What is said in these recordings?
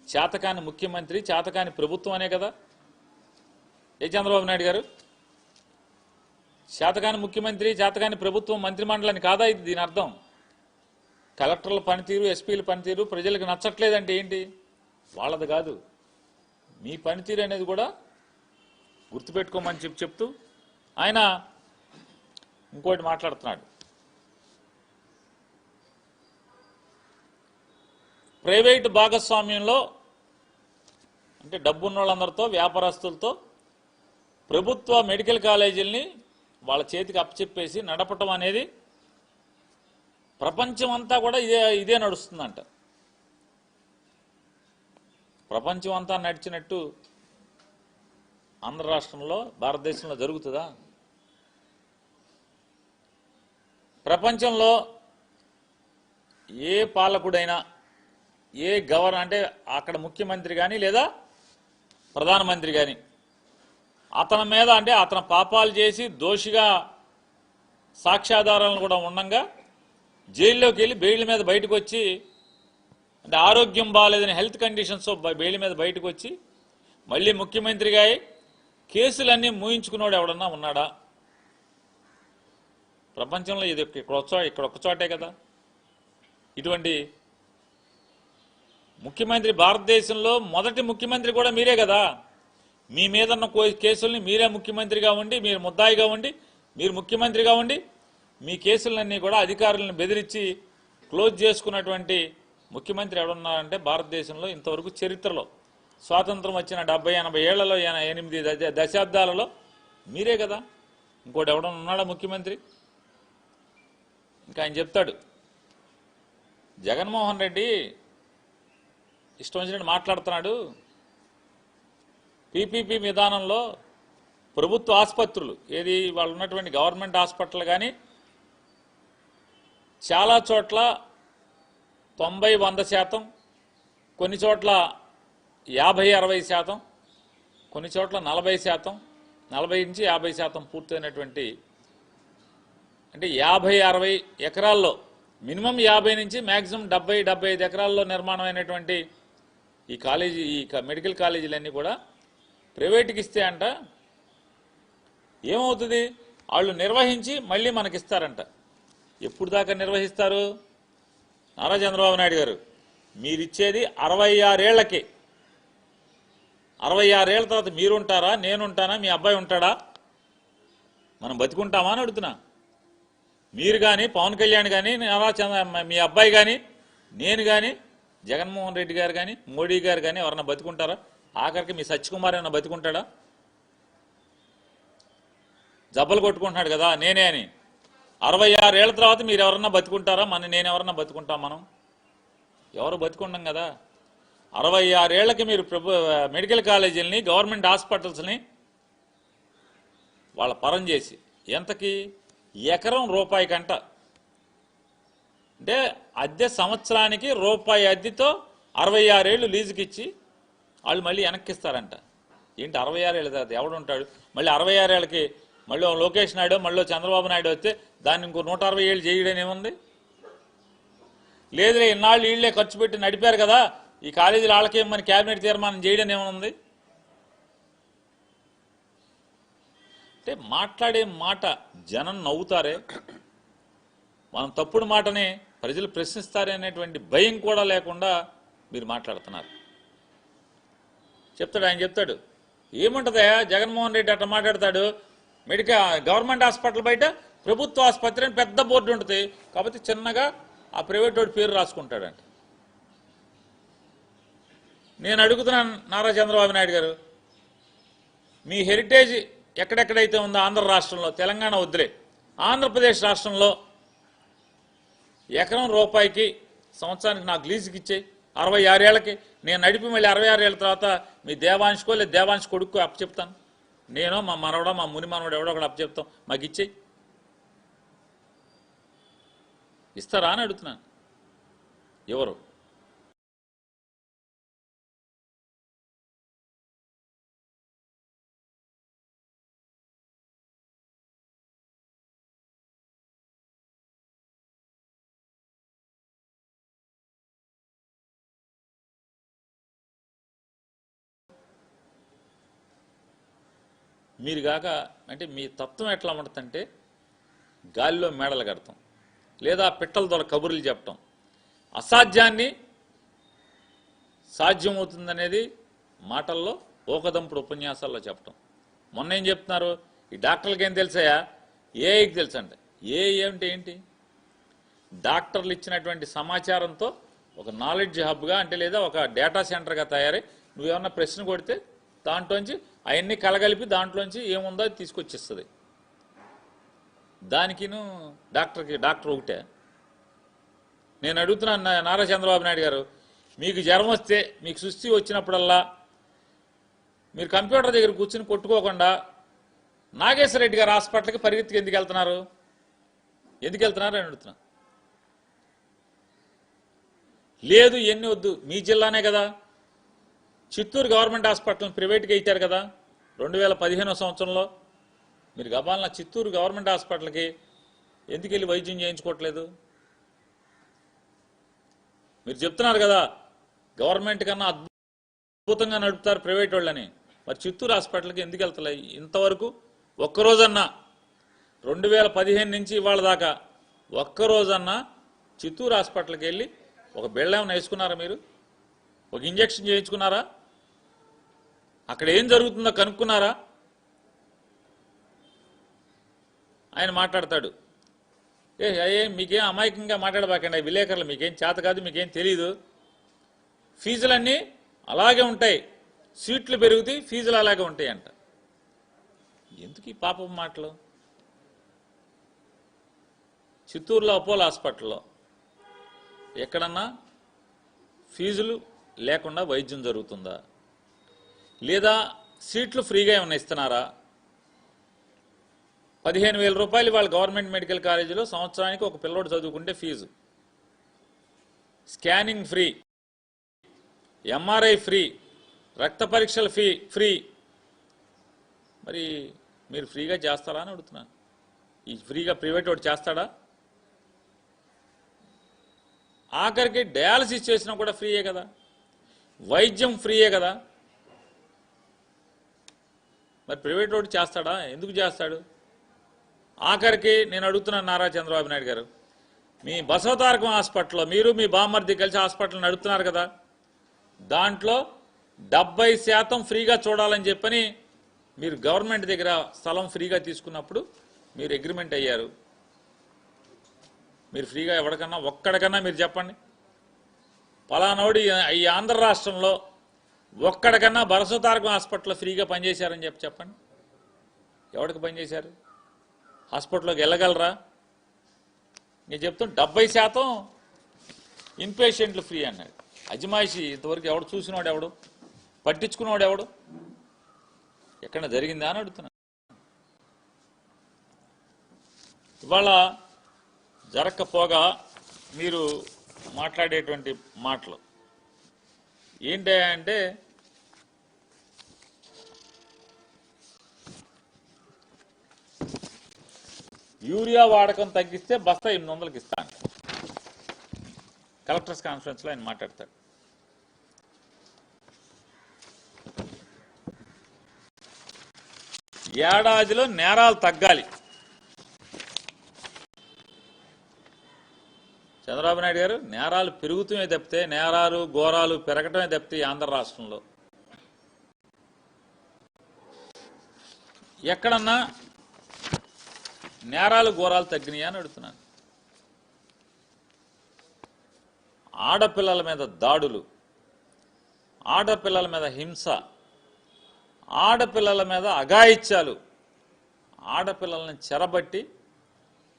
చేతకాని ముఖ్యమంత్రి, చేతకాని ప్రభుత్వం అనే కదా ఏ చంద్రబాబు నాయుడు గారు? చేతకాని ముఖ్యమంత్రి, చేతకాని ప్రభుత్వం, మంత్రిమండలని కాదా ఇది దీని అర్థం? కలెక్టర్ల పనితీరు, ఎస్పీల పనితీరు ప్రజలకు నచ్చట్లేదంటే ఏంటి? వాళ్ళది కాదు, మీ పనితీరు అనేది కూడా గుర్తుపెట్టుకోమని చెప్తూ ఆయన ఇంకోటి మాట్లాడుతున్నాడు. ప్రైవేటు భాగస్వామ్యంలో అంటే డబ్బున్న వాళ్ళందరితో, వ్యాపారస్తులతో ప్రభుత్వ మెడికల్ కాలేజీలని వాళ్ళ చేతికి అప్పచెప్పేసి నడపటం అనేది ప్రపంచం అంతా కూడా ఇదే నడుస్తుందంట. ప్రపంచం అంతా నడిచినట్టు ఆంధ్ర రాష్ట్రంలో, భారతదేశంలో జరుగుతుందా? ప్రపంచంలో ఏ పాలకుడైనా, ఏ అంటే అక్కడ ముఖ్యమంత్రి కానీ లేదా ప్రధానమంత్రి కానీ అతని మీద అంటే అతను పాపాలు చేసి దోషిగా సాక్ష్యాధారాలను కూడా ఉండంగా జైల్లోకి వెళ్ళి బెయిల్ మీద బయటకు వచ్చి, అంటే ఆరోగ్యం బాగాలేదని హెల్త్ కండిషన్స్ బెయిల్ మీద బయటకు వచ్చి మళ్ళీ ముఖ్యమంత్రిగా కేసులన్నీ మూయించుకున్నాడు ఎవడన్నా ఉన్నాడా? ప్రపంచంలో ఇది ఇక్కడ ఒక్క చోటే కదా. ఇటువంటి ముఖ్యమంత్రి భారతదేశంలో మొదటి ముఖ్యమంత్రి కూడా మీరే కదా. మీ మీద ఉన్న కేసుల్ని మీరే ముఖ్యమంత్రిగా ఉండి, మీరు ముద్దాయిగా ఉండి, మీరు ముఖ్యమంత్రిగా ఉండి మీ కేసులన్నీ కూడా అధికారులను బెదిరించి క్లోజ్ చేసుకున్నటువంటి ముఖ్యమంత్రి ఎవడున్నారంటే భారతదేశంలో ఇంతవరకు చరిత్రలో, స్వాతంత్రం వచ్చిన 70-80 ఏళ్లలో, 8 దశాబ్దాలలో మీరే కదా. ఇంకోటి ఎవడన్నా ఉన్నాడా ముఖ్యమంత్రి? ఇంకా ఆయన చెప్తాడు, జగన్మోహన్ రెడ్డి ఇష్టం వచ్చినట్టు మాట్లాడుతున్నాడు. పీపీపీ విధానంలో ప్రభుత్వ ఆసుపత్రులు, ఏది వాళ్ళు ఉన్నటువంటి గవర్నమెంట్ హాస్పిటల్ కానీ చాలా చోట్ల 90-100%, కొన్ని చోట్ల 50-60%, కొన్ని చోట్ల 40%, 40 నుంచి 50% పూర్తయినటువంటి, అంటే 50-60 ఎకరాల్లో మినిమం 50 నుంచి మ్యాక్సిమం 70-75 ఎకరాల్లో నిర్మాణం అయినటువంటి ఈ కాలేజీ, ఈ మెడికల్ కాలేజీలన్నీ కూడా ప్రైవేట్కి ఇస్తే అంట ఏమవుతుంది? వాళ్ళు నిర్వహించి మళ్ళీ మనకిస్తారంట. ఎప్పుడు దాకా నిర్వహిస్తారు? నారా చంద్రబాబు నాయుడు గారు, మీరిచ్చేది 66 ఏళ్లకి. 66 ఏళ్ల తర్వాత మీరుంటారా, నేనుంటానా, మీ అబ్బాయి ఉంటాడా? మనం బతికుంటామా అని అడుగుతున్నా. మీరు కానీ, పవన్ కళ్యాణ్ కానీ, మీ అబ్బాయి కానీ, నేను కానీ, జగన్మోహన్ రెడ్డి గారు కానీ, మోడీ గారు కానీ ఎవరన్నా బతికుంటారా? ఆఖరికి మీ సత్యకుమార్ ఏమన్నా బతికుంటాడా? జబ్బలు కొట్టుకుంటున్నాడు కదా నేనే అని. 66 ఏళ్ల తర్వాత మీరు ఎవరన్నా బతుకుంటారా? నేను ఎవరన్నా బతుకుంటాం? మనం ఎవరు బతుకుంటాం కదా. 66 ఏళ్లకి మీరు మెడికల్ కాలేజీలని, గవర్నమెంట్ హాస్పిటల్స్ని వాళ్ళ పరం చేసి ఎంతకి? ఎకరం రూపాయి కంట. అంటే అద్దె సంవత్సరానికి రూపాయి అద్దెతో 66 ఏళ్ళు లీజుకి ఇచ్చి వాళ్ళు మళ్ళీ వెనక్కిస్తారంట. ఏంటి 66 ఏళ్ళ తర్వాత ఎవడుంటాడు? మళ్ళీ 66 ఏళ్ళకి మళ్ళీ లోకేష్ నాయుడు, మళ్ళీ చంద్రబాబు నాయుడు వస్తే దాన్ని ఇంకో 160 ఏళ్ళు చేయడం ఏముంది? లేదులే, ఇన్నాళ్ళు వీళ్ళే ఖర్చు పెట్టి నడిపారు కదా, ఈ కాలేజీలు వాళ్ళకేమని క్యాబినెట్ తీర్మానం చేయడం ఏమనుంది? అంటే మాట్లాడే మాట జనం నవ్వుతారే, మనం తప్పుడు మాటని ప్రజలు ప్రశ్నిస్తారే అనేటువంటి భయం కూడా లేకుండా మీరు మాట్లాడుతున్నారు. ఆయన చెప్తాడు, ఏముంటుందా జగన్మోహన్ రెడ్డి అట్లా మాట్లాడతాడు? గవర్నమెంట్ హాస్పిటల్ బయట ప్రభుత్వ ఆసుపత్రి అని పెద్ద బోర్డు ఉంటుంది, కాబట్టి చిన్నగా ఆ ప్రైవేట్ వాడి పేరు రాసుకుంటాడంట. నేను అడుగుతున్నాను నారా చంద్రబాబు నాయుడు గారు, మీ హెరిటేజ్ ఎక్కడెక్కడైతే ఉందో ఆంధ్ర రాష్ట్రంలో, తెలంగాణ వద్దులే, ఆంధ్రప్రదేశ్ రాష్ట్రంలో ఎకరం రూపాయికి సంవత్సరానికి నాకు లీజుకి ఇచ్చేయి. 66 ఏళ్ళకి నేను నడిపి మళ్ళీ 66 ఏళ్ళ తర్వాత మీ దేవాంశకో లేదా దేవాంశ కొడుకో అప్పచెప్తాను. నేను, మా మనవడో, మా ముని మనవడు ఎవడో ఒకటి అప్పచెప్తాం, మాకు ఇచ్చేయి. ఇస్తారా అని అడుగుతున్నాను. ఎవరు? మీరు కాక అంటే మీ తత్వం ఎట్లా ఉంటుందంటే గాలిలో మేడలు కడతాం లేదా పిట్టల ద్వారా కబుర్లు చెప్పటం, అసాధ్యాన్ని సాధ్యమవుతుందనేది మాటల్లో ఓకదంపుడు ఉపన్యాసాల్లో చెప్పటం. మొన్న ఏం చెప్తున్నారు, ఈ డాక్టర్లకి ఏం తెలుసాయా, ఏఐకి తెలుసు అంటే. ఏఐ అంటే ఏంటి? డాక్టర్లు ఇచ్చినటువంటి సమాచారంతో ఒక నాలెడ్జ్ హబ్గా అంటే లేదా ఒక డేటా సెంటర్గా తయారై నువ్వేమన్నా ప్రశ్న కొడితే దాంట్లోంచి అవన్నీ కలగలిపి దాంట్లోంచి ఏముందో అది తీసుకొచ్చిస్తుంది. దానికిను డాక్టర్ ఒకటే. నేను అడుగుతున్నాను నారా చంద్రబాబు నాయుడు గారు, మీకు జ్వరం వస్తే మీకు సుస్థి వచ్చినప్పుడల్లా మీరు కంప్యూటర్ దగ్గర కూర్చుని కొట్టుకోకుండా నాగేశ్వర రెడ్డి గారు హాస్పిటల్కి పరిగెత్తికి ఎందుకు వెళ్తున్నారు అని అడుగుతున్నా. లేదు ఇవన్నీ వద్దు, మీ జిల్లానే కదా, చిత్తూరు గవర్నమెంట్ హాస్పిటల్ని ప్రైవేట్గా ఇచ్చారు కదా 2015 సంవత్సరంలో. మీరు గబాలన చిత్తూరు గవర్నమెంట్ హాస్పిటల్కి ఎందుకు వెళ్ళి వైద్యం చేయించుకోవట్లేదు? మీరు చెప్తున్నారు కదా గవర్నమెంట్ కన్నా అద్భుతంగా నడుపుతారు ప్రైవేట్ వాళ్ళని, మరి చిత్తూరు హాస్పిటల్కి ఎందుకు వెళ్తలే ఇంతవరకు? ఒక్కరోజన్నా 2015 నుంచి ఇవాళ దాకా ఒక్కరోజన్నా చిత్తూరు హాస్పిటల్కి వెళ్ళి ఒక బెళ్ళ ఏమైనా వేసుకున్నారా? మీరు ఒక ఇంజక్షన్ చేయించుకున్నారా? అక్కడ ఏం జరుగుతుందో కనుక్కున్నారా? ఆయన మాట్లాడతాడు, మీకేం అమాయకంగా మాట్లాడబాకండి, విలేకరులు మీకేం చేత కాదు, మీకేం తెలీదు, ఫీజులన్నీ అలాగే ఉంటాయి, సీట్లు పెరుగుతాయి, ఫీజులు అలాగే ఉంటాయి అంట. ఎందుకు ఈ పాపం మాటలు? చిత్తూరులో అపోలో హాస్పిటల్లో ఎక్కడన్నా ఫీజులు లేకుండా వైద్యం జరుగుతుందా? లేదా సీట్లు ఫ్రీగా ఏమైనా ఇస్తున్నారా? 15,000 రూపాయలు వాళ్ళ గవర్నమెంట్ మెడికల్ కాలేజీలో సంవత్సరానికి ఒక పిల్లోడు చదువుకుంటే fee, scanning free, MRI free, రక్త పరీక్షల ఫ్రీ. మరి మీరు ఫ్రీగా చేస్తారా అని అడుగుతున్నా. ఈ ఫ్రీగా ప్రైవేట్ వాడు చేస్తాడా? ఆఖరికి డయాలసిస్ చేసినా కూడా ఫ్రీయే కదా, వైద్యం ఫ్రీయే కదా. మరి ప్రైవేట్ వాడు చేస్తాడా? ఎందుకు చేస్తాడు? ఆఖరికి నేను అడుగుతున్నాను నారా చంద్రబాబు నాయుడు గారు, మీ బసవతారకం హాస్పిటల్లో మీరు మీ బామ్మర్ది కలిసి హాస్పిటల్ నడుపుతున్నారు కదా, దాంట్లో 70% ఫ్రీగా చూడాలని చెప్పని మీరు గవర్నమెంట్ దగ్గర స్థలం ఫ్రీగా తీసుకున్నప్పుడు మీరు అగ్రిమెంట్ అయ్యారు. మీరు ఫ్రీగా ఎవరికన్నా ఒక్కడికన్నా మీరు చెప్పండి, పలానోడు ఈ ఆంధ్ర రాష్ట్రంలో ఒక్కడికన్నా బసవతారకం హాస్పిటల్లో ఫ్రీగా పనిచేశారని చెప్పండి. ఎవరికి పనిచేశారు? హాస్పిటల్లోకి వెళ్ళగలరా? నేను చెప్తాను 70% ఇన్పేషెంట్లు ఫ్రీ అన్నాడు. అజమాయిషి ఇంతవరకు ఎవడు చూసినవాడు, ఎవడు పట్టించుకున్నవాడు, ఎవడు? ఎక్కడ జరిగిందా అని అడుగుతున్నా. ఇవాళ జరగకపోగా మీరు మాట్లాడేటువంటి మాటలు ఏంటంటే యూరియా వాడకం తగ్గిస్తే బస్తా 800కి ఇస్తాను. కలెక్టర్స్ కాన్ఫరెన్స్లో ఆయన మాట్లాడతాడు. ఏడాదిలో నేరాలు తగ్గాలి. చంద్రబాబు నాయుడు గారు, నేరాలు పెరుగుతూనే తప్పితే, నేరాలు ఘోరాలు పెరగటమే తప్పితే ఆంధ్ర రాష్ట్రంలో ఎక్కడన్నా నేరాలు ఘోరాలు తగ్గినాయా అని అడుగుతున్నాను. ఆడపిల్లల మీద దాడులు, ఆడపిల్లల మీద హింస, ఆడపిల్లల మీద అఘాయిత్యాలు, ఆడపిల్లల్ని చెరబట్టి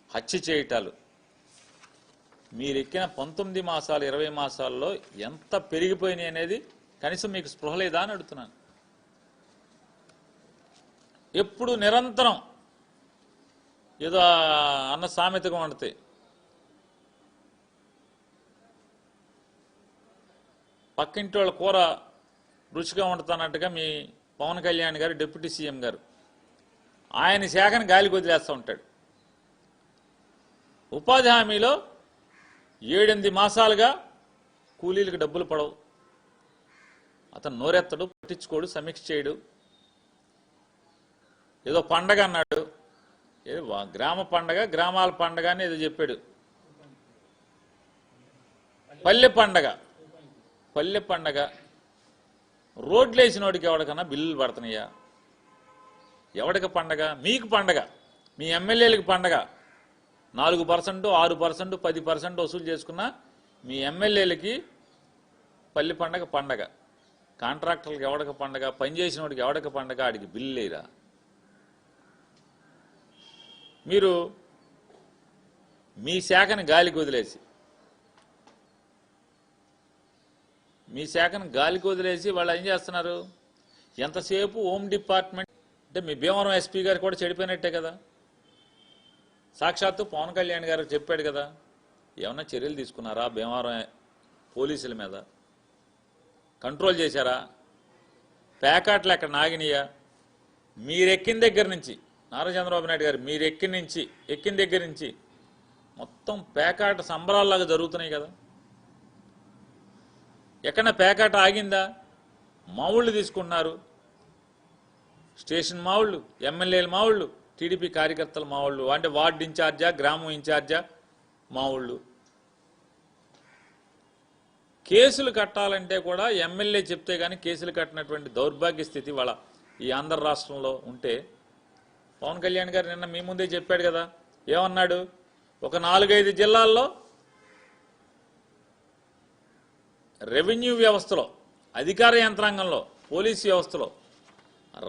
హత్య చేయటాలు మీరెక్కిన 19 మాసాలు 20 మాసాల్లో ఎంత పెరిగిపోయినాయి అనేది కనీసం మీకు స్పృహ లేదా అని అడుగుతున్నాను. ఎప్పుడు నిరంతరం ఏదో అన్న సామెతగా వండితే పక్కింటి వాళ్ళ కూర రుచిగా వండుతానట్టుగా మీ పవన్ కళ్యాణ్ గారు డిప్యూటీ సీఎం గారు ఆయన శాఖను గాలికి వదిలేస్తూ ఉంటాడు. ఉపాధి హామీలో 7-8 మాసాలుగా కూలీలకు డబ్బులు పడవు. అతను నోరెత్తడు, పట్టించుకోడు, సమీక్ష చేయడు. ఏదో పండగ అన్నాడు, ఏదో గ్రామ పండగ, గ్రామాల పండగ అని ఏదో చెప్పాడు. పల్లె పండగ, పల్లె పండగ. రోడ్లు వేసినోడికి ఎవడికన్నా బిల్లులు పడుతున్నాయా? ఎవడికి పండగ? మీకు పండగ, మీ ఎమ్మెల్యేలకు పండగ. 4%, 6%, 10% వసూలు చేసుకున్న మీ ఎమ్మెల్యేలకి పల్లె పండగ పండగ. కాంట్రాక్టర్లకు ఎవడికి పండగ? పనిచేసిన వాడికి ఎవడికి పండగ? ఆడికి బిల్లు లేరా? మీరు మీ శాఖను గాలికి వదిలేసి వాళ్ళు ఏం చేస్తున్నారు? ఎంతసేపు హోమ్ డిపార్ట్మెంట్ అంటే మీ భీమవరం ఎస్పీ గారు కూడా చెడిపోయినట్టే కదా. సాక్షాత్తు పవన్ కళ్యాణ్ గారు చెప్పాడు కదా, ఏమన్నా చర్యలు తీసుకున్నారా భీమవరం పోలీసుల మీద? కంట్రోల్ చేశారా? ప్యాకాట్లు ఎక్కడ నాగినయా? మీరెక్కిన దగ్గర నుంచి, నారా చంద్రబాబు నాయుడు గారు మీరు ఎక్కిన దగ్గర నుంచి మొత్తం పేకాట సంబరాల్లాగా జరుగుతున్నాయి కదా. ఎక్కడన్నా పేకాట ఆగిందా? మావుళ్ళు తీసుకుంటున్నారు, స్టేషన్ మావుళ్ళు, ఎమ్మెల్యేల మావుళ్ళు, టీడీపీ కార్యకర్తల మావుళ్ళు, అంటే వార్డు ఇన్ఛార్జా, గ్రామం ఇన్ఛార్జా మావుళ్ళు. కేసులు కట్టాలంటే కూడా ఎమ్మెల్యే చెప్తే కానీ కేసులు కట్టినటువంటి దౌర్భాగ్య స్థితి వాళ్ళ ఈ ఆంధ్ర రాష్ట్రంలో ఉంటే, పవన్ కళ్యాణ్ గారు నిన్న మీ ముందే చెప్పాడు కదా, ఏమన్నాడు? ఒక 4-5 జిల్లాల్లో రెవెన్యూ వ్యవస్థలో, అధికార యంత్రాంగంలో, పోలీసు వ్యవస్థలో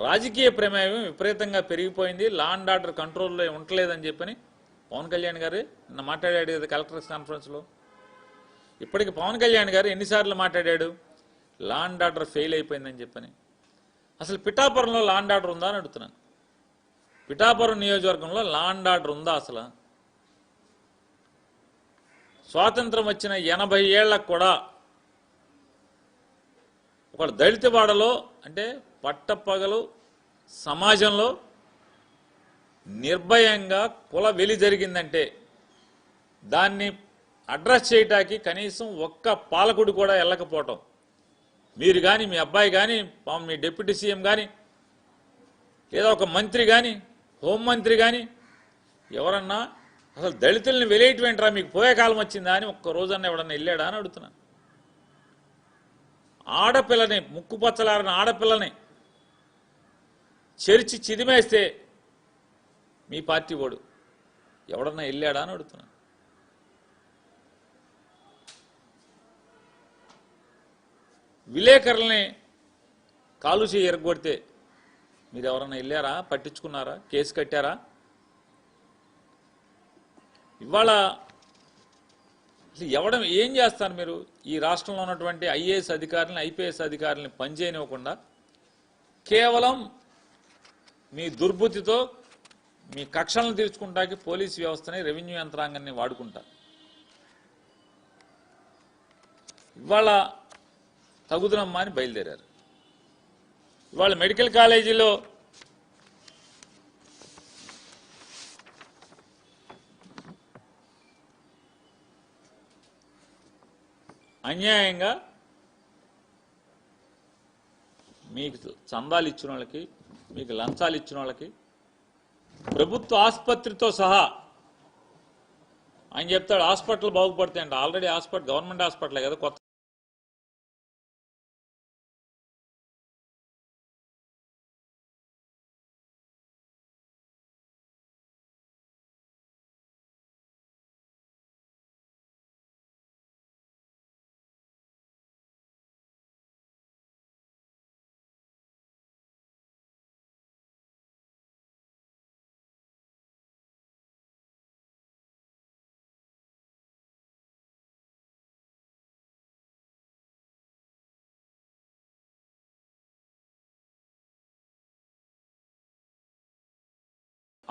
రాజకీయ ప్రమేయం విపరీతంగా పెరిగిపోయింది, లా అండ్ ఆర్డర్ కంట్రోల్లో ఉండలేదని చెప్పని పవన్ కళ్యాణ్ గారు నిన్న మాట్లాడాడు కదా కలెక్టర్స్ కాన్ఫరెన్స్లో. ఇప్పటికి పవన్ కళ్యాణ్ గారు ఎన్నిసార్లు మాట్లాడాడు? లా అండ్ ఆర్డర్ ఫెయిల్ అయిపోయిందని చెప్పని. అసలు పిఠాపురంలో లా అండ్ ఆర్డర్ ఉందా అని అడుగుతున్నాను. పిఠాపురం నియోజకవర్గంలో లా అండ్ ఆర్డర్ ఉందా అసలు? స్వాతంత్రం వచ్చిన 80 ఏళ్లకు కూడా ఒక దళిత వాడలో, అంటే పట్టపగలు సమాజంలో నిర్భయంగా కుల వెలి జరిగిందంటే దాన్ని అడ్రస్ చేయటానికి కనీసం ఒక్క పాలకుడు కూడా వెళ్ళకపోవటం, మీరు కానీ, మీ అబ్బాయి కానీ, మీ డిప్యూటీ సీఎం కానీ, లేదా ఒక మంత్రి కానీ, హోంమంత్రి కానీ ఎవరన్నా అసలు దళితుల్ని వెలేయటమేంట్రా, మీకు పోయే కాలం వచ్చిందా అని ఒక్క రోజన్నా ఎవడన్నా వెళ్ళాడా అని అడుగుతున్నాను. ఆడపిల్లని, ముక్కుపచ్చలారిన ఆడపిల్లని చెరిచి చిదిమేస్తే మీ పార్టీ వాడు ఎవడన్నా వెళ్ళాడా అని అడుగుతున్నాను. విలేకరుల్ని కాలు చేయి ఎరగొడితే మీరు ఎవరన్నా వెళ్ళారా? పట్టించుకున్నారా? కేసు కట్టారా? ఇవాళ అసలు ఏం చేస్తారు మీరు? ఈ రాష్ట్రంలో ఉన్నటువంటి ఐఏఎస్ అధికారులను, ఐపీఎస్ అధికారులను పనిచేయనివ్వకుండా కేవలం మీ దుర్బుద్ధితో మీ కక్షలను తీర్చుకుంటానికి పోలీసు వ్యవస్థని, రెవెన్యూ యంత్రాంగాన్ని వాడుకుంటారు. ఇవాళ తగుదనమ్మా అని బయలుదేరారు. ఇవాళ మెడికల్ కాలేజీలో అన్యాయంగా మీకు చందాలు ఇచ్చిన వాళ్ళకి, మీకు లంచాలు ఇచ్చిన వాళ్ళకి, ప్రభుత్వ ఆసుపత్రితో సహా ఆయన చెప్తాడు హాస్పిటల్ బాగుపడతాయంట. ఆల్రెడీ హాస్పిటల్ గవర్నమెంట్ హాస్పిటలే కదా, కొత్త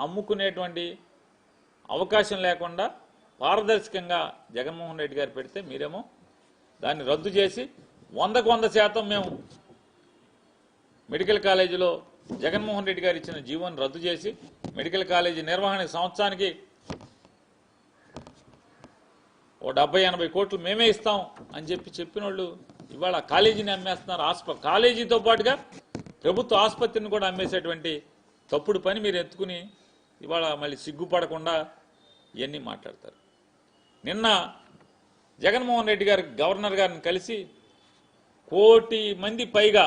అమ్ముకునేటువంటి అవకాశం లేకుండా పారదర్శకంగా జగన్మోహన్ రెడ్డి గారు పెడితే మీరేమో దాన్ని రద్దు చేసి 100% మేము మెడికల్ కాలేజీలో జగన్మోహన్ రెడ్డి గారు ఇచ్చిన జీవోని రద్దు చేసి మెడికల్ కాలేజీ నిర్వహణ సంవత్సరానికి 70-80 కోట్లు మేమే ఇస్తాం అని చెప్పిన వాళ్ళు ఇవాళ కాలేజీని అమ్మేస్తున్నారు. కాలేజీతో పాటుగా ప్రభుత్వ ఆసుపత్రిని కూడా అమ్మేసేటువంటి తప్పుడు పని మీరు ఎత్తుకుని ఇవాళ మళ్ళీ సిగ్గుపడకుండా ఇవన్నీ మాట్లాడతారు. నిన్న జగన్మోహన్ రెడ్డి గారు గవర్నర్ గారిని కలిసి 1 కోటి మంది పైగా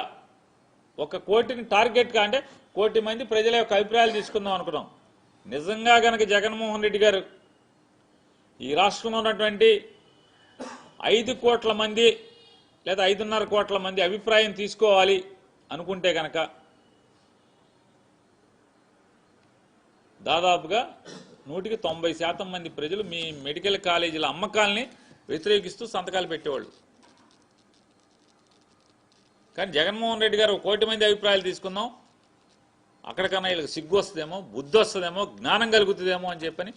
1 కోటిని టార్గెట్గా అంటే 1 కోటి మంది ప్రజల యొక్క అభిప్రాయాలు తీసుకుందాం అనుకున్నాం. నిజంగా కనుక జగన్మోహన్ రెడ్డి గారు ఈ రాష్ట్రంలో ఉన్నటువంటి 5 కోట్ల మంది లేదా 5.5 కోట్ల మంది అభిప్రాయం తీసుకోవాలి అనుకుంటే కనుక దాదాపుగా 190% మంది ప్రజలు మీ మెడికల్ కాలేజీల అమ్మకాలని వ్యతిరేకిస్తూ సంతకాలు పెట్టేవాళ్ళు. కానీ జగన్మోహన్ రెడ్డి గారు 1 కోటి మంది అభిప్రాయాలు తీసుకుందాం, అక్కడికన్నా వీళ్ళకి సిగ్గు వస్తుందేమో, బుద్ధి వస్తుందేమో, జ్ఞానం కలుగుతుందేమో అని చెప్పని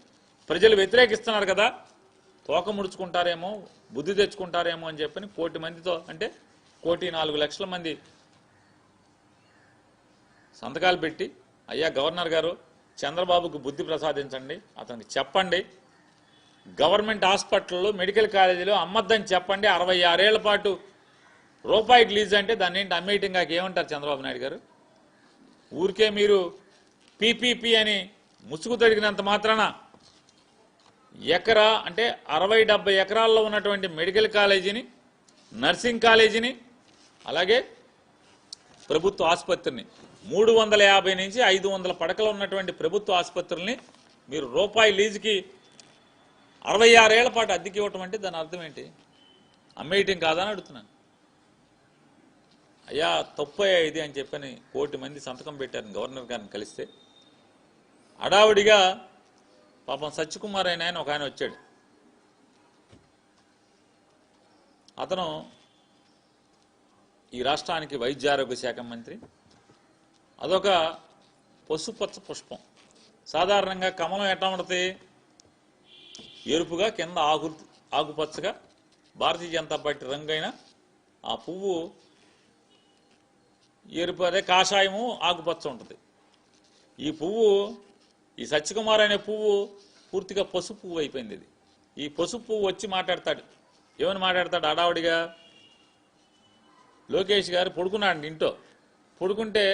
ప్రజలు వ్యతిరేకిస్తున్నారు కదా, తోక ముడుచుకుంటారేమో, బుద్ధి తెచ్చుకుంటారేమో అని చెప్పని 1 కోటి మందితో అంటే 1,04,00,000 మంది సంతకాలు పెట్టి, అయ్యా గవర్నర్ గారు చంద్రబాబుకు బుద్ధి ప్రసాదించండి, అతనికి చెప్పండి, గవర్నమెంట్ హాస్పిటల్లో మెడికల్ కాలేజీలో అమ్మద్దని చెప్పండి, 66 ఏళ్ల పాటు రూపాయికి లీజ్ అంటే దాన్ని ఏంటి అమ్మేయటం కాక ఏమంటారు చంద్రబాబు నాయుడు గారు? ఊరికే మీరు పీపీపీ అని ముసుగు తొడిగినంత మాత్రాన ఎకరా అంటే 60-70 ఎకరాల్లో ఉన్నటువంటి మెడికల్ కాలేజీని, నర్సింగ్ కాలేజీని, అలాగే ప్రభుత్వ ఆసుపత్రిని 350 నుంచి 500 పడకలు ఉన్నటువంటి ప్రభుత్వ ఆసుపత్రుల్ని మీరు రూపాయి లీజుకి 66 ఏళ్ల పాటు అద్దెకి ఇవ్వటం అంటే దాని అర్థం ఏంటి? అమ్మేయటం కాదని అడుగుతున్నాను. అయ్యా తప్పయ్యా ఇది అని చెప్పని 1 కోటి మంది సంతకం పెట్టారు గవర్నర్ గారిని కలిస్తే. అడావుడిగా పాపం సత్యకుమార్ ఆయన ఒక ఆయన వచ్చాడు. అతను ఈ రాష్ట్రానికి వైద్య ఆరోగ్య శాఖ మంత్రి. అదొక పసుపచ్చ పుష్పం. సాధారణంగా కమలం ఎట్లా ఉంటుంది? ఎరుపుగా కింద ఆకుపచ్చగా భారతీయ జనతా పార్టీ రంగైన ఆ పువ్వు ఎరుపు, అదే కాషాయము ఆకుపచ్చ ఉంటుంది. ఈ పువ్వు, ఈ సత్యకుమార్ అనే పువ్వు పూర్తిగా పసుపు పువ్వు అయిపోయింది. ఇది ఈ పసుపు పువ్వు వచ్చి మాట్లాడతాడు. ఏమని మాట్లాడతాడు? అడావుడిగా లోకేష్ గారు పడుకున్నాడు ఇంట్లో. పడుకుంటే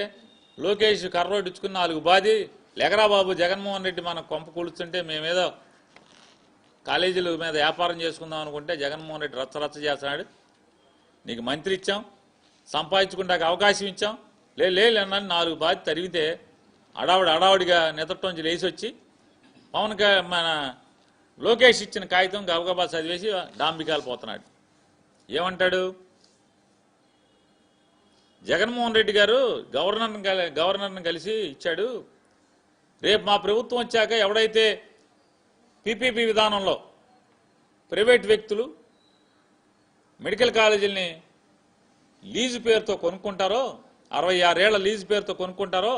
లోకేష్ కర్రోడు ఇచ్చుకుని 4 బాది, లెగరా బాబు జగన్మోహన్ రెడ్డి మన కొంప కూలుస్తుంటే మేమేదో కాలేజీల మీద వ్యాపారం చేసుకుందాం అనుకుంటే జగన్మోహన్ రెడ్డి రచ్చరచ్చ చేస్తున్నాడు, నీకు మంత్రి ఇచ్చాం, సంపాదించుకుంటాక అవకాశం ఇచ్చాం, లేనని 4 బాది తరిగితే అడావుడిగా నిద్రటోంచి లేచి వచ్చి మన లోకేష్ ఇచ్చిన కాగితం గబగబా చదివేసి డాంబికాలు పోతున్నాడు. ఏమంటాడు? జగన్మోహన్ రెడ్డి గారు గవర్నర్ని కలిసి ఇచ్చాడు, రేపు మా ప్రభుత్వం వచ్చాక ఎవడైతే పీపీపీ విధానంలో ప్రైవేట్ వ్యక్తులు మెడికల్ కాలేజీలని లీజు పేరుతో కొనుక్కుంటారో, 66 ఏళ్ల లీజు పేరుతో కొనుక్కుంటారో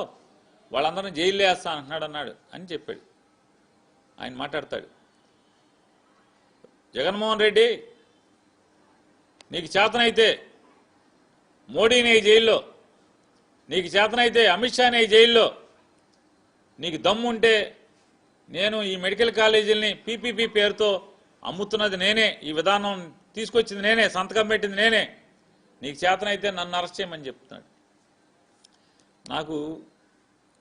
వాళ్ళందరినీ జైల్లో వేస్తా అన్నాడు అని చెప్పాడు. ఆయన మాట్లాడతాడు, జగన్మోహన్ రెడ్డి నీకు చేతనైతే మోడీని జైల్లో, నీకు చేతనైతే అమిత్ షాని జైల్లో, నీకు దమ్ముంటే నేను ఈ మెడికల్ కాలేజీలని పీపీపీ పేరుతో అమ్ముతున్నది నేనే, ఈ విధానం తీసుకొచ్చింది నేనే, సంతకం పెట్టింది నేనే, నీకు చేతనైతే నన్ను అరెస్ట్ చేయమని చెప్తున్నాడు. నాకు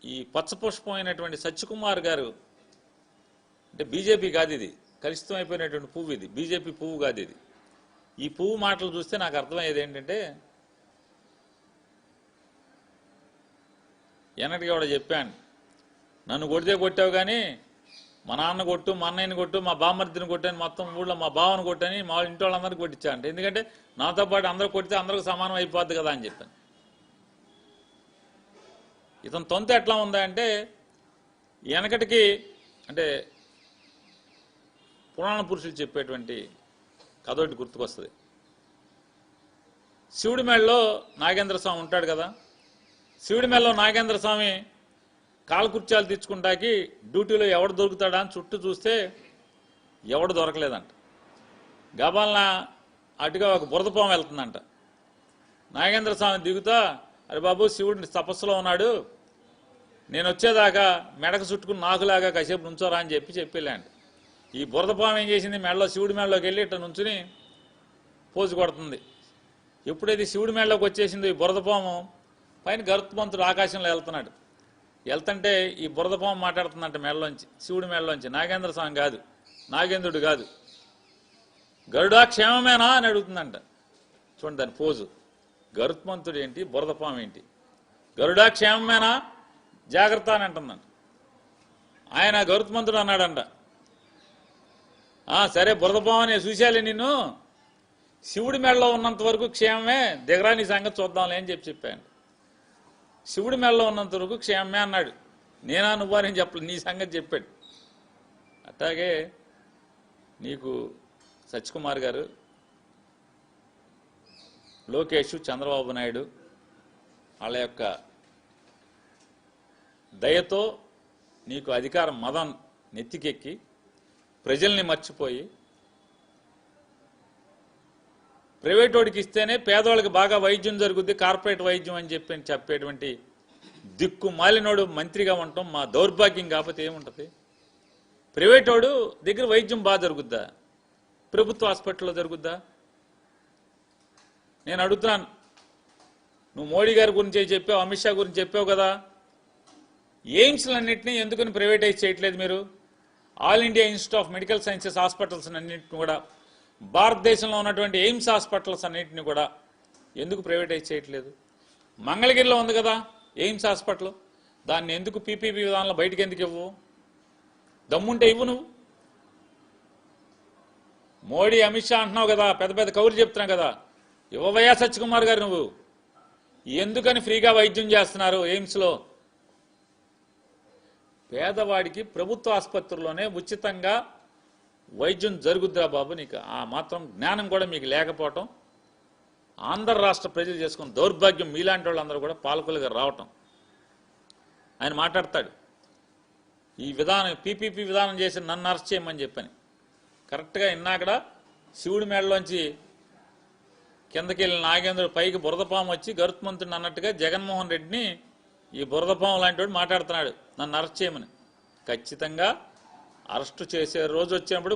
ఈ పచ్చపుష్పమైనటువంటి సత్యకుమార్ గారు అంటే బీజేపీ కాదు, ఇది కలుషితం అయిపోయినటువంటి పువ్వు, ఇది బీజేపీ పువ్వు కాదు ఇది. ఈ పువ్వు మాటలు చూస్తే నాకు అర్థమయ్యేది ఏంటంటే, వెనకటిగా కూడా చెప్పాను, నన్ను కొడితే కొట్టావు కానీ మా నాన్న కొట్టు, మా అన్నయ్యని కొట్టు, మా బామ్మర్దిని కొట్టాను, మొత్తం ఊళ్ళో మా బావని కొట్టని మా ఇంటి వాళ్ళందరికీ కొట్టించా అంటే, ఎందుకంటే నాతో పాటు అందరూ కొడితే అందరికి సమానం అయిపోద్ది కదా అని చెప్పాను. ఇతను తొంత ఎట్లా ఉందా అంటే, వెనకటికి అంటే పురాణ పురుషులు చెప్పేటువంటి కథ ఒకటి గుర్తుకొస్తుంది. శివుడి మేడలో నాగేంద్ర స్వామి ఉంటాడు కదా, శివుడి మేడలో నాగేంద్ర స్వామి కాలకృత్యాలు తెచ్చుకుంటాకి డ్యూటీలో ఎవడు దొరుకుతాడా అని చుట్టూ చూస్తే ఎవడు దొరకలేదంట. గబాలన అటుగా ఒక బురదపాము వెళ్తుందంట. నాగేంద్ర స్వామి దిగుతా, అరే బాబు శివుడిని తపస్సులో ఉన్నాడు, నేను వచ్చేదాకా మెడకు చుట్టుకుని నాకులాగా కాసేపు నుంచోరా అని చెప్పిలేంట. ఈ బురదపాము ఏం చేసింది, మెడలో శివుడి మెడలోకి వెళ్ళి ఇట్లా నుంచుని పోజు కొడుతుంది. ఎప్పుడైతే శివుడి మెడలోకి వచ్చేసింది ఈ బురదపాము, పైన గరుత్మంతుడు ఆకాశంలో వెళ్తున్నాడు. వెళ్తుంటే ఈ బురదపాము మాట్లాడుతుందంట మెడలోంచి, శివుడి మెడలోంచి. నాగేంద్ర స్వామి కాదు, నాగేంద్రుడు కాదు. గరుడా క్షేమమేనా అని అడుగుతుందంట. చూడండి దాని పోజు. గరుత్మంతుడు ఏంటి, బురదపాము ఏంటి? గరుడా క్షేమమేనా, జాగ్రత్త అని అంటుందంట. ఆయన గరుత్మంతుడు అన్నాడంట, సరే బురదపాము అని చూశాలే నిన్ను, శివుడి మెడలో ఉన్నంత వరకు క్షేమమే, దిగరా నీ సంగతి చూద్దాంలే అని చెప్పాను. శివుడి మెడలో ఉన్నంత వరకు క్షేమమే అన్నాడు. నేనా నువ్వా అని చెప్పలేదు, నీ సంగతి చెప్పాడు. అట్లాగే నీకు సత్యకుమార్ గారు, లోకేష్, చంద్రబాబు నాయుడు వాళ్ళ యొక్క దయతో నీకు అధికారం మదం నెత్తికెక్కి ప్రజల్ని మర్చిపోయి ప్రైవేట్ వాడికి ఇస్తేనే పేదవాళ్ళకి బాగా వైద్యం జరుగుద్ది, కార్పొరేట్ వైద్యం అని చెప్పేటువంటి దిక్కు మాలినోడు మంత్రిగా ఉండటం మా దౌర్భాగ్యం. కాకపోతే ఏముంటుంది? ప్రైవేట్ వాడు దగ్గర వైద్యం బాగా జరుగుద్దా, ప్రభుత్వ హాస్పిటల్లో జరుగుద్దా? నేను అడుగుతున్నాను, నువ్వు మోడీ గారి గురించి చెప్పావు, అమిత్ షా గురించి చెప్పావు కదా, ఎయిమ్స్లన్నింటినీ ఎందుకని ప్రైవేటైజ్ చేయట్లేదు మీరు? All India institute of medical sciences hospitals అన్నింటిని కూడా, భారతదేశంలో ఉన్నటువంటి ఎయిమ్స్ హాస్పిటల్స్ అన్నింటినీ కూడా ఎందుకు ప్రైవేటైజ్ చేయట్లేదు? మంగళగిరిలో ఉంది కదా ఎయిమ్స్ హాస్పిటల్, దాన్ని ఎందుకు పీపీపీ విధానంలో బయటికి ఎందుకు ఇవ్వవు? దమ్ముంటే ఇవ్వు నువ్వు. మోడీ అమిత్ షా అంటున్నావు కదా, పెద్ద పెద్ద కౌరులు చెప్తున్నావు కదా, ఇవ్వవయ్యా సత్యకుమార్ గారు నువ్వు. ఎందుకని ఫ్రీగా వైద్యం చేస్తున్నారు ఎయిమ్స్లో? పేదవాడికి ప్రభుత్వ ఆసుపత్రుల్లోనే ఉచితంగా వైద్యం జరుగుద్దిరా బాబు. నీకు ఆ మాత్రం జ్ఞానం కూడా మీకు లేకపోవటం, ఆంధ్ర రాష్ట్ర ప్రజలు చేసుకున్న దౌర్భాగ్యం. మీలాంటి వాళ్ళందరూ కూడా పాలకులుగా రావటం. ఆయన మాట్లాడతాడు, ఈ విధానం పీపీపీ విధానం చేసి నన్ను అరెస్ట్ చేయమని చెప్పని. కరెక్ట్గా ఇన్నాకడ శివుడి మేడలోంచి కిందకి వెళ్ళిన నాగేంద్రుడు పైకి బురదపాము వచ్చి గరుత్మంతుడిని అన్నట్టుగా జగన్మోహన్ రెడ్డిని ఈ బురదపాము లాంటి వాడు మాట్లాడుతున్నాడు నన్ను అరెస్ట్ చేయమని. ఖచ్చితంగా అరెస్టు చేసే రోజు వచ్చినప్పుడు,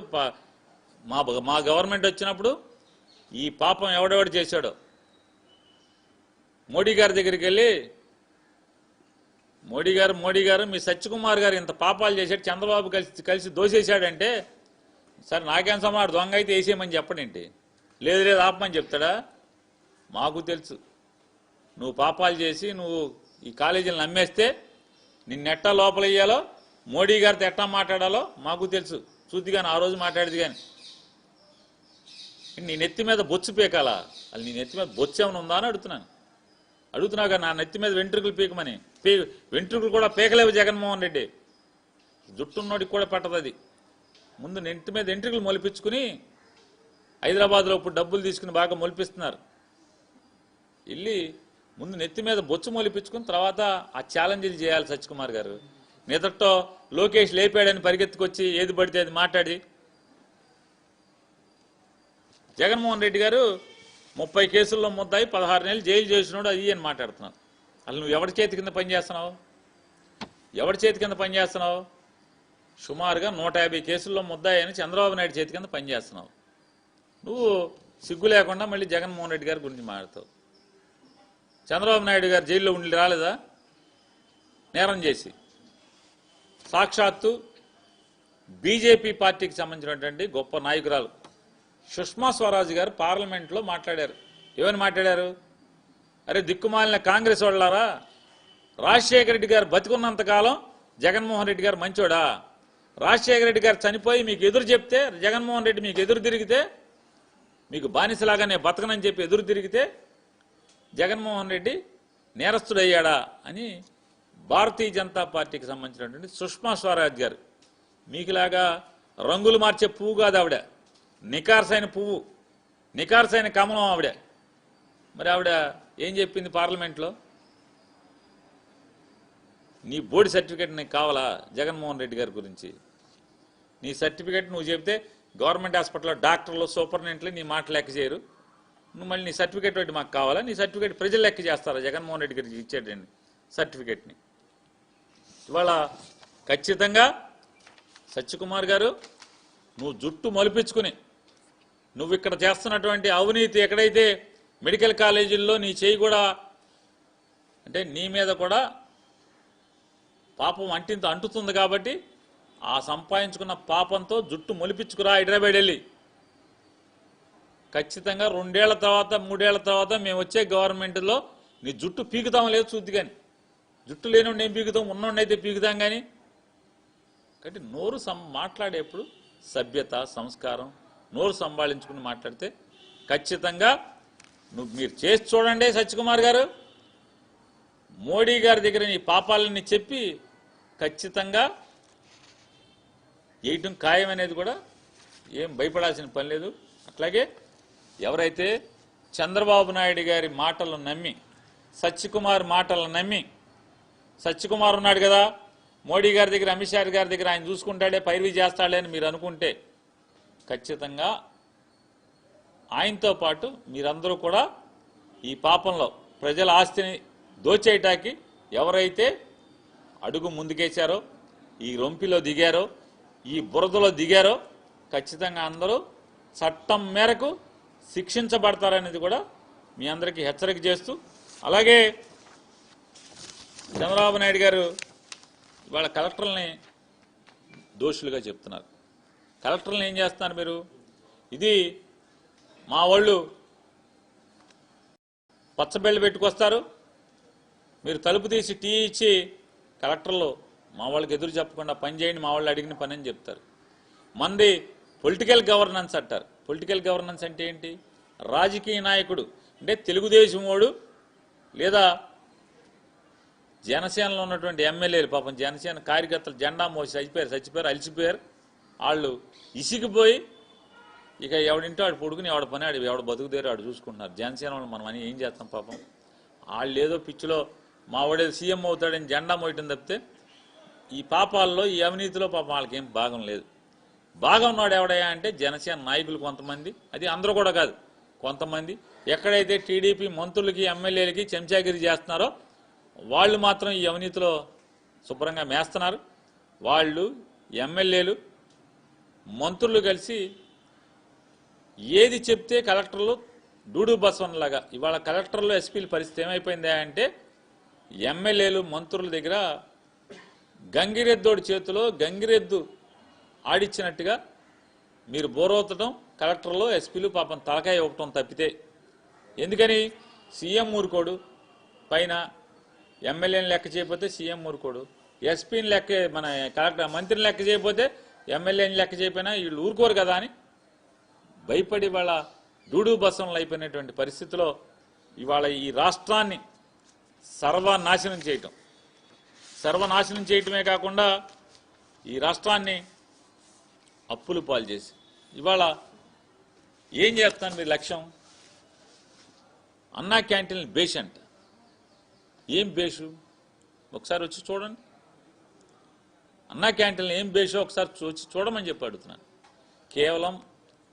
మా గవర్నమెంట్ వచ్చినప్పుడు ఈ పాపం ఎవడెవడు చేశాడో మోడీ గారి దగ్గరికి వెళ్ళి, మోడీ గారు మీ సత్యకుమార్ గారు ఇంత పాపాలు చేశాడు, చంద్రబాబు కలిసి దోసేశాడంటే, సరే నాకేం సమాడు దొంగ అయితే వేసేయమని చెప్పడేంటి? లేదు లేదు ఆపమని చెప్తాడా? మాకు తెలుసు నువ్వు పాపాలు చేసి నువ్వు ఈ కాలేజీలను నమ్మేస్తే నిన్నెట్టా లోపల వేయాలో, మోడీ గారితో ఎట్టా మాట్లాడాలో మాకు తెలుసు. చూద్ది కానీ ఆ రోజు మాట్లాడేది కానీ. నీ నెత్తి మీద బొచ్చు పీకాలా? అది నీ నెత్తి మీద బొచ్చు ఏమైనా ఉందా అని అడుగుతున్నావు కదా. నా నెత్తి మీద వెంట్రుకలు పీకమని. వెంట్రుకలు కూడా పీకలేవు జగన్మోహన్ రెడ్డి. జుట్టున్నోడికి కూడా పట్టదు అది. ముందు నెత్తి మీద వెంట్రుకలు మొలిపించుకుని హైదరాబాద్లో ఇప్పుడు డబ్బులు తీసుకుని బాగా మొలిపిస్తున్నారు. వెళ్ళి ముందు నెత్తి మీద బొచ్చు మొలిపించుకుని తర్వాత ఆ ఛాలెంజ్లు చేయాలి సత్యకుమార్ గారు. నిదట్లో లోకేష్ లేపాడని పరిగెత్తుకొచ్చి ఏది పడితే అది మాట్లాడి, జగన్మోహన్ రెడ్డి గారు 30 కేసుల్లో ముద్దాయి 16 నెలలు జైలు చేసినాడు అది అని మాట్లాడుతున్నావు. అసలు నువ్వు ఎవరి చేతి కింద పనిచేస్తున్నావు? ఎవరి చేతి కింద పనిచేస్తున్నావు? సుమారుగా 150 కేసుల్లో ముద్దాయి అని చంద్రబాబు నాయుడు చేతి కింద పనిచేస్తున్నావు. నువ్వు సిగ్గు లేకుండా మళ్ళీ జగన్మోహన్ రెడ్డి గారి గురించి మాట్లాడతావు. చంద్రబాబు నాయుడు గారు జైల్లో ఉండి రాలేదా నేరం చేసి? సాక్షాత్తు బీజేపీ పార్టీకి సంబంధించినటువంటి గొప్ప నాయకురాలు సుష్మా స్వరాజ్ గారు పార్లమెంట్లో మాట్లాడారు. ఏమని మాట్లాడారు? అరే దిక్కుమాలిన కాంగ్రెస్ వాళ్ళారా, రాజశేఖర రెడ్డి గారు బతికున్నంతకాలం జగన్మోహన్ రెడ్డి గారు మంచోడా? రాజశేఖర రెడ్డి గారు చనిపోయి మీకు ఎదురు చెప్తే, జగన్మోహన్ రెడ్డి మీకు ఎదురు తిరిగితే, మీకు బానిసలాగానే బతకనని చెప్పి ఎదురు తిరిగితే జగన్మోహన్ రెడ్డి నేరస్తుడయ్యాడా అని భారతీయ జనతా పార్టీకి సంబంధించినటువంటి సుష్మా స్వరాజ్ గారు. మీకులాగా రంగులు మార్చే పువ్వు కాదు ఆవిడ, నికార్సైన పువ్వు, నికార్సైన కమలం ఆవిడ. మరి ఆవిడ ఏం చెప్పింది పార్లమెంట్లో? నీ బోర్డు సర్టిఫికేట్ నీకు కావాలా జగన్మోహన్ రెడ్డి గారి గురించి? నీ సర్టిఫికేట్ నువ్వు చెబితే గవర్నమెంట్ హాస్పిటల్లో డాక్టర్లు సూపరింటెండెంట్లు నీ మాట లెక్క చేయరు. నువ్వు మళ్ళీ నీ సర్టిఫికేట్ ఒకటి మాకు కావాలా? నీ సర్టిఫికేట్ ప్రజలు లెక్క చేస్తారా జగన్మోహన్ రెడ్డి గారికి ఇచ్చేటండి సర్టిఫికేట్ని? ఇవాళ ఖచ్చితంగా సత్యకుమార్ గారు నువ్వు జుట్టు మొలిపించుకుని నువ్వు ఇక్కడ చేస్తున్నటువంటి అవినీతి, ఎక్కడైతే మెడికల్ కాలేజీల్లో నీ చేయి కూడా, అంటే నీ మీద కూడా పాపం అంటింత అంటుతుంది కాబట్టి ఆ సంపాదించుకున్న పాపంతో జుట్టు మొలిపించుకురా హైదరాబాద్ వెళ్ళి. ఖచ్చితంగా 2 ఏళ్ల తర్వాత 3 ఏళ్ల తర్వాత మేము వచ్చే గవర్నమెంట్లో నీ జుట్టు పీకుతాం లేదు చూద్ది. కానీ జుట్టు లేనివాడిని ఏం పీకుతాం, ఉన్నవాడిని అయితే పీకుతాం. కానీ కాబట్టి నోరు మాట్లాడేప్పుడు సభ్యత సంస్కారం నోరు సంభాళించుకుని మాట్లాడితే ఖచ్చితంగా మీరు చేసి చూడండి. సత్యకుమార్ గారు మోడీ గారి దగ్గర నీ పాపాలని చెప్పి ఖచ్చితంగా వేయటం ఖాయం అనేది కూడా ఏం భయపడాల్సిన పని లేదు. అట్లాగే ఎవరైతే చంద్రబాబు నాయుడు గారి మాటలు నమ్మి సత్యకుమార్ మాటలు నమ్మి సత్యకుమార్ ఉన్నాడు కదా మోడీ గారి దగ్గర అమిత్ షా గారి దగ్గర ఆయన చూసుకుంటాడే పైరువి చేస్తాడే అని మీరు అనుకుంటే ఖచ్చితంగా ఆయనతో పాటు మీరందరూ కూడా ఈ పాపంలో ప్రజల ఆస్తిని దోచేయటానికి ఎవరైతే అడుగు ముందుకేశారో ఈ రొంపిలో దిగారో ఈ బురదలో దిగారో ఖచ్చితంగా అందరూ చట్టం మేరకు శిక్షించబడతారనేది కూడా మీ అందరికీ హెచ్చరిక చేస్తూ, అలాగే చంద్రబాబు నాయుడు గారు ఇవాళ కలెక్టర్లని దోషులుగా చెప్తున్నారు. కలెక్టర్లను ఏం చేస్తున్నారు మీరు? ఇది మా వాళ్ళు పచ్చబెళ్ళు పెట్టుకొస్తారు, మీరు తలుపు తీసి టీ ఇచ్చి కలెక్టర్లు మా వాళ్ళకి ఎదురు చెప్పకుండా పని చేయండి, మా వాళ్ళు అడిగిన పని అని చెప్తారు. మంది పొలిటికల్ గవర్నెన్స్ అంటారు. పొలిటికల్ గవర్నెన్స్ అంటే ఏంటి? రాజకీయ నాయకుడు అంటే తెలుగుదేశం వాడు లేదా జనసేనలో ఉన్నటువంటి ఎమ్మెల్యేలు, పాపం జనసేన కార్యకర్తలు జెండా మోసి చచ్చిపోయారు అలిసిపోయారు. వాళ్ళు ఇసిగిపోయి ఇక ఎవడింటో వాడు పొడుకుని ఎవడ పని ఆడు ఎవడ బతుకుదేరు ఆడు చూసుకుంటున్నారు. జనసేన వాళ్ళు మనం అని ఏం చేస్తాం? పాపం వాళ్ళు ఏదో పిచ్చిలో మా వాడేదో సీఎం అవుతాడని జెండా మోయటం తప్పితే ఈ పాపాల్లో ఈ అవినీతిలో పాపం వాళ్ళకి ఏం భాగం లేదు. భాగం ఉన్నాడు ఎవడయ్యా అంటే జనసేన నాయకులు కొంతమంది, అది అందరూ కూడా కాదు కొంతమంది. ఎక్కడైతే టీడీపీ మంత్రులకి ఎమ్మెల్యేలకి చెంచాగిరి చేస్తున్నారో వాళ్ళు మాత్రం ఈ అవినీతిలో శుభ్రంగా మేస్తున్నారు. వాళ్ళు ఎమ్మెల్యేలు మంత్రులు కలిసి ఏది చెప్తే కలెక్టర్లు డూడు బస్వన్లాగా ఇవాళ కలెక్టర్లు ఎస్పీల పరిస్థితి ఏమైపోయిందా అంటే ఎమ్మెల్యేలు మంత్రుల దగ్గర గంగిరెద్దోడి చేతిలో గంగిరెద్దు ఆడిచ్చినట్టుగా మీరు బోరవుతడం కలెక్టర్లు ఎస్పీలు పాపం తలకాయ ఇవ్వటం తప్పితే. ఎందుకని? సీఎం ఊరుకోడు, పైన ఎమ్మెల్యేని లెక్క చేయకపోతే సీఎం ఊరుకోడు, ఎస్పీని లెక్క మన కలెక్టర్ మంత్రిని లెక్క చేయకపోతే ఎమ్మెల్యేని లెక్క చేయకపోయినా వీళ్ళు ఊరుకోరు కదా అని భయపడి వాళ్ళ డూడు బస్సంలు అయిపోయినటువంటి పరిస్థితిలో ఇవాళ ఈ రాష్ట్రాన్ని సర్వనాశనం చేయటమే కాకుండా ఈ రాష్ట్రాన్ని అప్పులు పాలు చేసి ఇవాళ ఏం చేస్తాను మీ లక్ష్యం? అన్నా క్యాంటీన్ బేష్ అంట. ఏం బేషు ఒకసారి వచ్చి చూడండి. అన్నా క్యాంటీన్లు ఏం బేషో ఒకసారి వచ్చి చూడమని చెప్పి అడుగుతున్నాను. కేవలం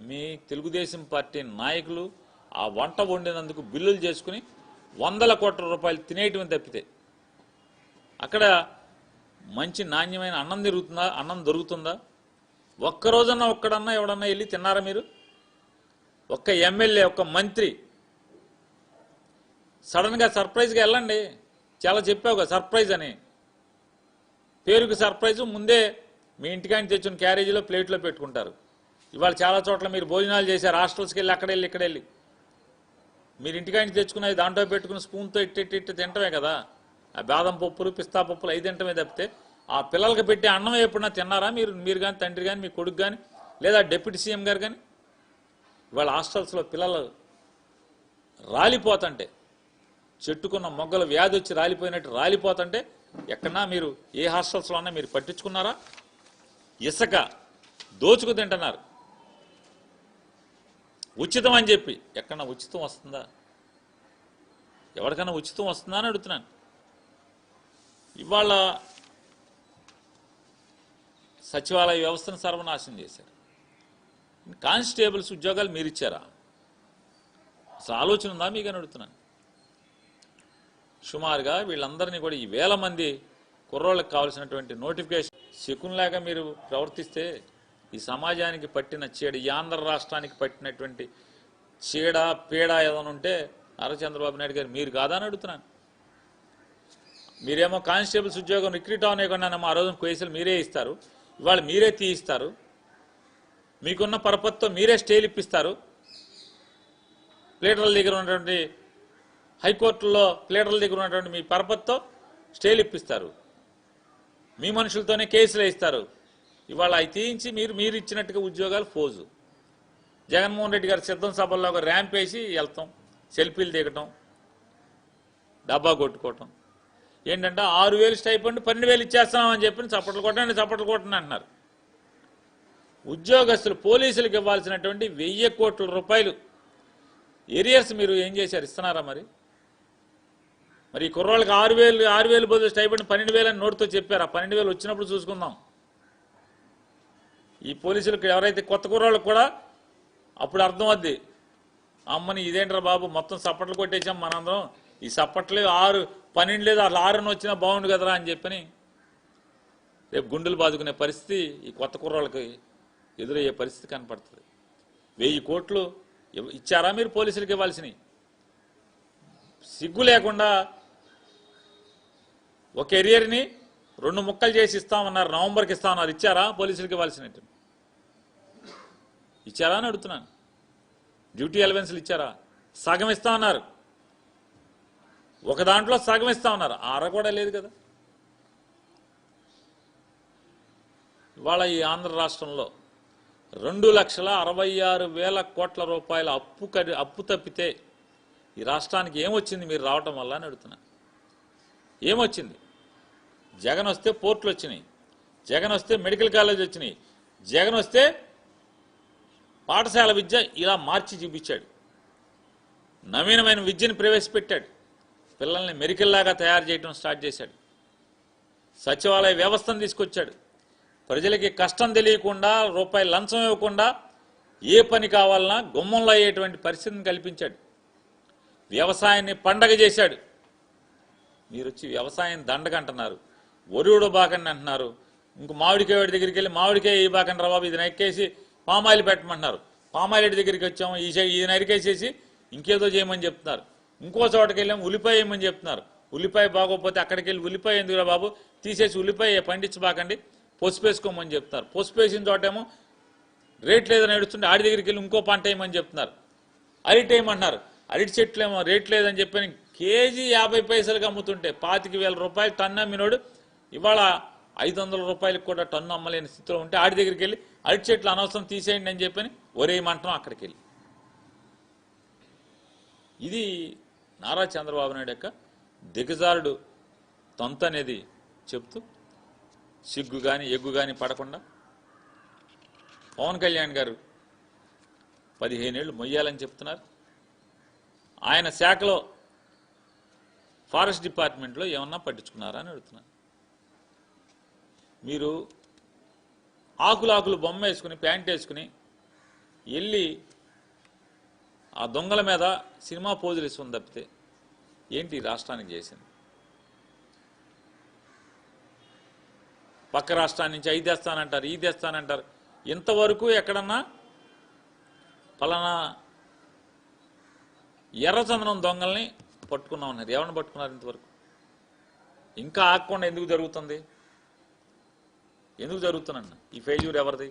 మీ తెలుగుదేశం పార్టీ నాయకులు ఆ వంట వండినందుకు బిల్లులు చేసుకుని 100 కోట్ల రూపాయలు తినేయటం తప్పితే అక్కడ మంచి నాణ్యమైన అన్నం దొరుకుతుందా? ఒక్కరోజన్నా ఒక్కడన్నా ఎవడన్నా వెళ్ళి తిన్నారా మీరు? ఒక్క ఎమ్మెల్యే ఒక్క మంత్రి సడన్గా సర్ప్రైజ్గా వెళ్ళండి. చాలా చెప్పావుగా సర్ప్రైజ్ అని, పేరుకి సర్ప్రైజు. ముందే మీ ఇంటికాని తెచ్చిన క్యారేజీలో ప్లేట్లో పెట్టుకుంటారు. ఇవాళ చాలా చోట్ల మీరు భోజనాలు చేశారు, హాస్టల్స్కి వెళ్ళి అక్కడ వెళ్ళి మీరు ఇంటికాని తెచ్చుకున్నది దాంట్లో పెట్టుకుని స్పూన్తో ఇట్టి తింటమే కదా. ఆ బాదం పప్పులు పిస్తా పప్పులు అవి తింటమే తప్పితే ఆ పిల్లలకి పెట్టే అన్నం ఎప్పుడన్నా తిన్నారా మీరు కానీ తండ్రి కానీ మీ కొడుకు కానీ లేదా డిప్యూటీ సీఎం గారు కానీ? ఇవాళ హాస్టల్స్లో పిల్లలు రాలిపోతుంటే చెట్టుకున్న మొగ్గలు వ్యాధి వచ్చి రాలిపోయినట్టు రాలిపోతుంటే ఎక్కడన్నా మీరు ఏ హాస్టల్స్లో అన్నా మీరు పట్టించుకున్నారా? ఇసుక దోచుకు తింటున్నారు ఉచితం అని చెప్పి. ఎక్కడన్నా ఉచితం వస్తుందా? ఎవరికైనా ఉచితం వస్తుందా అని అడుగుతున్నాను. ఇవాళ సచివాలయ వ్యవస్థను సర్వనాశనం చేశారు. కానిస్టేబుల్స్ ఉద్యోగాలు మీరు ఇచ్చారా? అసలు ఆలోచన ఉందా మీకు అని అడుగుతున్నాను. సుమారుగా వీళ్ళందరినీ కూడా ఈ 1000 మంది కుర్రోళ్ళకి కావాల్సినటువంటి నోటిఫికేషన్ శకున్లాగా మీరు ప్రవర్తిస్తే ఈ సమాజానికి పట్టిన చీడ, ఈ ఆంధ్ర రాష్ట్రానికి పట్టినటువంటి చీడ పీడ ఏదైనా ఉంటే నారా చంద్రబాబు నాయుడు గారు మీరు కాదా అని అడుగుతున్నాను. మీరేమో కానిస్టేబుల్స్ ఉద్యోగం రిక్రూట్ అవనేమో ఆ రోజున కేసులు మీరే ఇస్తారు, ఇవాళ మీరే తీయిస్తారు, మీకున్న పరపతితో మీరే స్టేలు ఇప్పిస్తారు. ప్లేటర్ల దగ్గర ఉన్నటువంటి హైకోర్టులో ప్లేటర్ల దగ్గర ఉన్నటువంటి మీ పరపతితో స్టేలు ఇప్పిస్తారు, మీ మనుషులతోనే కేసులు వేయిస్తారు. ఇవాళ అవి తీయించి మీరు ఇచ్చినట్టుగా ఉద్యోగాలు ఫోజు. జగన్మోహన్ రెడ్డి గారు సిద్ధం సభల్లో ఒక ర్యాంప్ వేసి వెళ్తాం, సెల్ఫీలు దిగటం, డబ్బా కొట్టుకోవటం. ఏంటంటే 6,000 స్టైపెండ్ 12,000 ఇచ్చేస్తున్నామని చెప్పి చప్పట్లు కొట్టండి అంటున్నారు. ఉద్యోగస్తులు పోలీసులకు ఇవ్వాల్సినటువంటి 1,000 కోట్ల రూపాయలు ఏరియర్స్ మీరు ఏం చేశారు? ఇస్తున్నారా? మరి ఈ కుర్రోళ్ళకి 6,000 బదులు స్టైపెండ్ 12,000 అని నోటితో చెప్పారు. ఆ 12,000 వచ్చినప్పుడు చూసుకుందాం. ఈ పోలీసులకు ఎవరైతే కొత్త కుర్రోళ్ళకు కూడా అప్పుడు అర్థం అవుద్ది, అమ్మని ఇదేంట్రా బాబు మొత్తం సప్పట్లు కొట్టేసాం మనందరం, ఈ సప్పట్లు 12 లేదు అట్లా 6 వచ్చినా బాగుండు కదరా అని చెప్పని రేపు గుండెలు బాదుకునే పరిస్థితి ఈ కొత్త కుర్రోళ్ళకి ఎదురయ్యే పరిస్థితి కనపడుతుంది. 1,000 కోట్లు ఇచ్చారా మీరు పోలీసులకు ఇవ్వాల్సినవి? సిగ్గు లేకుండా ఒక ఎరియర్ని 2 ముక్కలు చేసి ఇస్తామన్నారు, నవంబర్కి ఇస్తామన్నారు. ఇచ్చారా పోలీసులకు ఇవ్వాల్సినట్టు? ఇచ్చారా అని అడుగుతున్నాను. డ్యూటీ అలవెన్స్లు ఇచ్చారా? సగం ఇస్తామన్నారు, ఒక దాంట్లో సగం ఇస్తామన్నారు, కూడా లేదు కదా. ఇవాళ ఈ ఆంధ్ర రాష్ట్రంలో 2,66,000 కోట్ల రూపాయల అప్పు తప్పితే ఈ రాష్ట్రానికి ఏమొచ్చింది మీరు రావటం వల్ల అని అడుగుతున్నా. ఏమొచ్చింది? జగన్ వస్తే పోర్టులు వచ్చినాయి, జగన్ వస్తే మెడికల్ కాలేజ్ వచ్చినాయి, జగన్ వస్తే పాఠశాల విద్య ఇలా మార్చి చూపించాడు, నవీనమైన విద్యను ప్రవేశపెట్టాడు, పిల్లల్ని మెరికల్లాగా తయారు చేయడం స్టార్ట్ చేశాడు, సచివాలయ వ్యవస్థను తీసుకొచ్చాడు, ప్రజలకి కష్టం తెలియకుండా రూపాయి లంచం ఇవ్వకుండా ఏ పని కావాలన్నా గుమ్మంలో అయ్యేటువంటి పరిస్థితిని కల్పించాడు, వ్యవసాయాన్ని పండగ చేశాడు. మీరు వచ్చి వ్యవసాయం దండగంటున్నారు, ఒరువుడు బాకండి అంటున్నారు, ఇంక మామిడికాయ దగ్గరికి వెళ్ళి మామిడికాయ ఈ బాకండి రా బాబు ఇది నరికేసి పామాయిల్ పెట్టమంటున్నారు, పామాయిల్ దగ్గరికి వచ్చాము ఇది నరికేసేసి ఇంకేదో చేయమని చెప్తున్నారు, ఇంకో చోటకి వెళ్ళాము ఉల్లిపాయ వేయమని చెప్తున్నారు, ఉల్లిపాయ బాగోకపోతే అక్కడికి వెళ్ళి ఉల్లిపాయ ఎందుకురా బాబు తీసేసి ఉల్లిపాయ పండించబాకండి పసుపు వేసుకోమని చెప్తున్నారు, పసుపు వేసిన చోటేమో రేట్ లేదని నడుస్తుంటే ఆడి దగ్గరికి వెళ్ళి ఇంకో పంట వేయమని చెప్తున్నారు, అరటి వేయమన్నారు, అరటి చెట్లు ఏమో రేట్ లేదని చెప్పని కేజీ 50 పైసలకు అమ్ముతుంటే 25,000 రూపాయలు టన్ను అమ్మినోడు ఇవాళ 500 రూపాయలకు కూడా టన్ను అమ్మలేని స్థితిలో ఉంటే ఆడి దగ్గరికి వెళ్ళి అరటి చెట్లు అనవసరం తీసేయండి అని చెప్పని ఒరేయమంటాం అక్కడికి వెళ్ళి. ఇది నారా చంద్రబాబు నాయుడు యొక్క దిగజారుడు తంతు అనేది చెప్తూ సిగ్గు కానీ ఎగ్గు కానీ పడకుండా పవన్ కళ్యాణ్ గారు 15 ఏళ్ళు మొయ్యాలని చెప్తున్నారు. ఆయన శాఖలో ఫారెస్ట్ డిపార్ట్మెంట్లో ఏమన్నా పట్టించుకున్నారా అని అడుగుతున్నారు. మీరు ఆకులు బొమ్మ వేసుకుని ప్యాంట్ వేసుకుని వెళ్ళి ఆ దొంగల మీద సినిమా పోజులు ఇస్తుంది తప్పితే ఏంటి రాష్ట్రానికి చేసింది? పక్క రాష్ట్రాన్ని నుంచి అయి తెస్తానంటారు, ఈ తెస్తానంటారు. ఇంతవరకు ఎక్కడన్నా పలానా ఎర్రచందనం దొంగల్ని పట్టుకున్నాం అన్నారు, ఎవరిని పట్టుకున్నారు ఇంతవరకు? ఇంకా ఆగకుండా ఎందుకు జరుగుతుంది? ఎందుకు జరుగుతుందన్న ఈ ఫెయిల్యూర్ ఎవరిది?